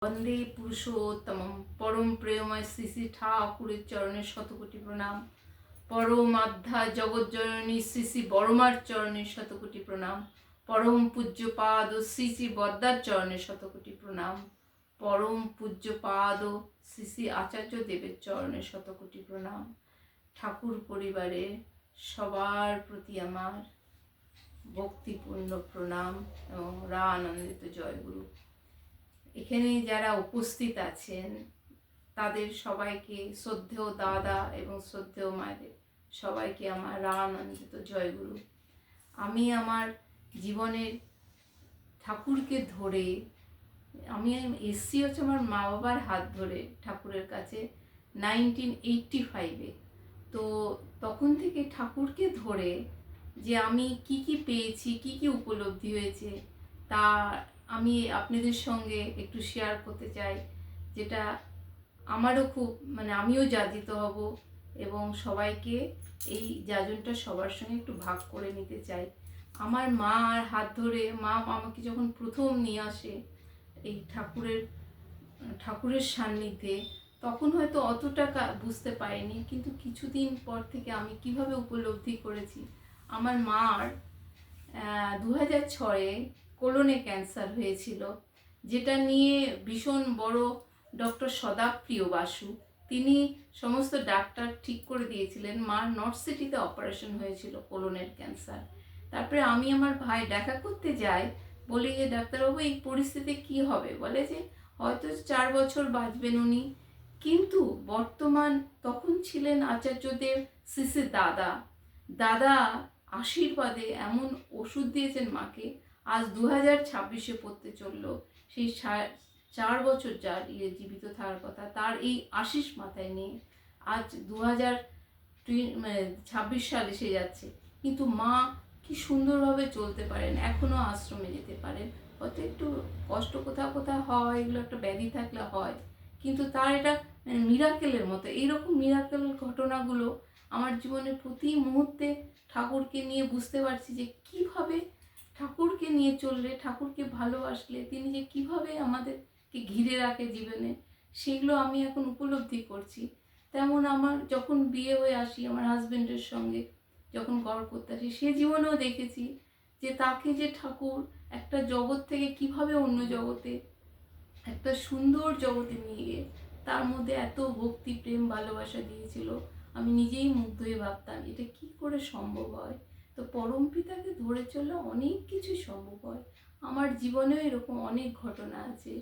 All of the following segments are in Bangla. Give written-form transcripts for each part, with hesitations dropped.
বন্দে পুরুষোত্তম পরম প্রেমময় শ্রী শ্রী ঠাকুরের চরণের শতকোটি প্রণাম। পরম আধ্যা জগজ্জননী শ্রী শ্রী বড়মার চরণের শতকোটি প্রণাম। পরম পূজ্যপাদ শ্রী শ্রী বদ্দার চরণের শতকোটি প্রণাম। পরম পূজ্যপাদ শ্রী শ্রী আচার্য দেবের চরণের শতকোটি প্রণাম। ঠাকুর পরিবারের সবার প্রতি আমার ভক্তিপূর্ণ প্রণাম এবং আনন্দিত জয়গুরু। এখানে যারা উপস্থিত আছেন তাদের সবাইকে শ্রদ্ধেয় দাদা এবং শ্রদ্ধেয় মায়েদের সবাইকে আমার আনন্দিত জয়গুরু। আমি আমার জীবনের ঠাকুরকে ধরে আমি এসছি হচ্ছে আমার মা বাবার হাত ধরে ঠাকুরের কাছে 1985-এ। তো তখন থেকে ঠাকুরকে ধরে যে আমি কি কি পেয়েছি, কি কি উপলব্ধি হয়েছে তা আমি আপনাদের সঙ্গে একটু শেয়ার করতে চাই, যেটা আমারও খুব আমিও যাজিত হব এবং সবাইকে এই যাজনটা সবার সঙ্গে একটু ভাগ করে নিতে চাই। আমার মার হাত ধরে মা আমাকে যখন প্রথম নিয়ে আসে এই ঠাকুরের সান্নিধ্যে, তখন হয়তো অতটা বুঝতে পারিনি, কিন্তু কিছুদিন পর থেকে আমি কিভাবে উপলব্ধি করেছি। আমার মার 2006-এ কোলনে ক্যান্সার হয়েছিল, যেটা নিয়ে ভীষণ বড় ডক্টর সদাপ্রিয় বাসু তিনি সমস্ত ডাক্তার ঠিক করে দিয়েছিলেন। মার নর্থ সিটিতে অপারেশন হয়েছিল কোলনের ক্যান্সার। তারপরে আমি আমার ভাই দেখা করতে যাই, বলি যে ডাক্তারবাবু এই পরিস্থিতি কি হবে? বলে যে হয়তো 4 বছর বাঁচবেন উনি। কিন্তু বর্তমান তখন ছিলেন আচার্যদেব শ্রী শ্রী দাদা আশীর্বাদে এমন ওষুধ দিয়েছেন মাকে, আজ 2026-এ পড়তে চললো। সেই 4 বছর যার জীবিত থাকার কথা, তার এই আশিস মাথায় নিয়ে আজ 2026 সাল এসে যাচ্ছে, কিন্তু মা কি সুন্দরভাবে চলতে পারেন, এখনও আশ্রমে যেতে পারেন। হয়তো একটু কষ্ট কোথাও কোথাও হয়, এগুলো একটা ব্যাধি থাকলে হয়, কিন্তু তার এটা মিরাকেলের মতো। এইরকম মিরাকেল ঘটনাগুলো আমার জীবনে প্রতি মুহূর্তে ঠাকুরকে নিয়ে বুঝতে পারছি যে কিভাবে ঠাকুরকে নিয়ে চললে, ঠাকুরকে ভালোবাসলে তিনি যে কিভাবে আমাদেরকে ঘিরে রাখে জীবনে, সেগুলো আমি এখন উপলব্ধি করছি। তেমন আমার যখন বিয়ে হয়ে আসি আমার হাজবেন্ডের সঙ্গে, যখন গড় করতে আসি, সে জীবনেও দেখেছি যে তাকে যে ঠাকুর একটা জগৎ থেকে কিভাবে অন্য জগতে, একটা সুন্দর জগতে নিয়ে গিয়ে তার মধ্যে এত ভক্তি, প্রেম, ভালোবাসা দিয়েছিল। আমি নিজেই মুগ্ধ হয়ে ভাবতাম এটা কি করে সম্ভব হয়। তো পরম পিতাকে ধরে চললে অনেক কিছু সম্ভব হয়। আমার জীবনেও এরকম অনেক ঘটনা আছে।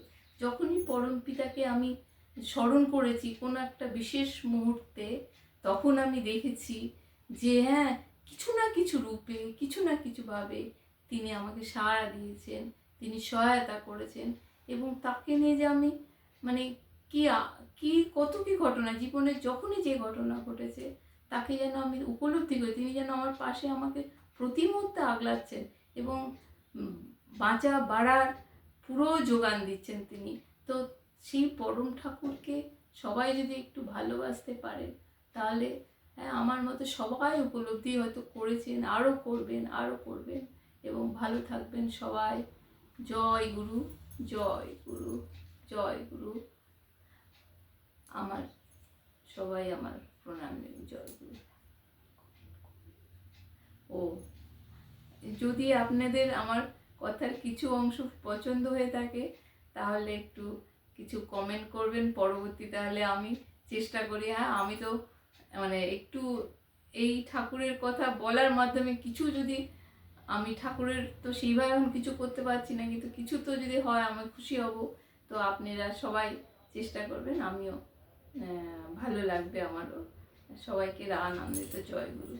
যখনই পরম পিতাকে আমি স্মরণ করেছি কোনো একটা বিশেষ মুহূর্তে, তখন আমি দেখেছি যে হ্যাঁ, কিছু না কিছু রূপে, কিছু না কিছু ভাবে তিনি আমাকে সাড়া দিয়েছেন, তিনি সহায়তা করেছেন। এবং তাকে নিয়ে যে আমি কি কি কত কি ঘটনা জীবনে, যখনই যে ঘটনা ঘটেছে তাকে যেন আমি উপলব্ধি করি, তিনি যেন আমার পাশে আমাকে প্রতি মুহূর্তে আগলাচ্ছেন এবং বাঁচা বাড়ার পুরো যোগান দিচ্ছেন তিনি। তো সেই পরম ঠাকুরকে সবাই যদি একটু ভালোবাসতে পারে, তাহলে হ্যাঁ, আমার মতো সবাই উপলব্ধি হয়তো করেছেন, আরও করবেন এবং ভালো থাকবেন সবাই। জয় গুরু, জয় গুরু, জয় গুরু। আমার সবাই আমার প্রণাম নেবেন। জয় গুরু। ও, যদি আপনাদের আমার কথার কিছু অংশ পছন্দ হয়ে থাকে তাহলে একটু কিছু কমেন্ট করবেন পরবর্তী, তাহলে আমি চেষ্টা করি। হ্যাঁ, আমি তো একটু এই ঠাকুরের কথা বলার মাধ্যমে কিছু যদি আমি ঠাকুরের তো সেইভাবে এখন কিছু করতে পারছি না, কিন্তু কিছু তো যদি হয় আমি খুশি হব। তো আপনারা সবাই চেষ্টা করবেন, আমিও ভালো লাগবে আমারও। সবাইকে আনন্দিত জয় গুরু।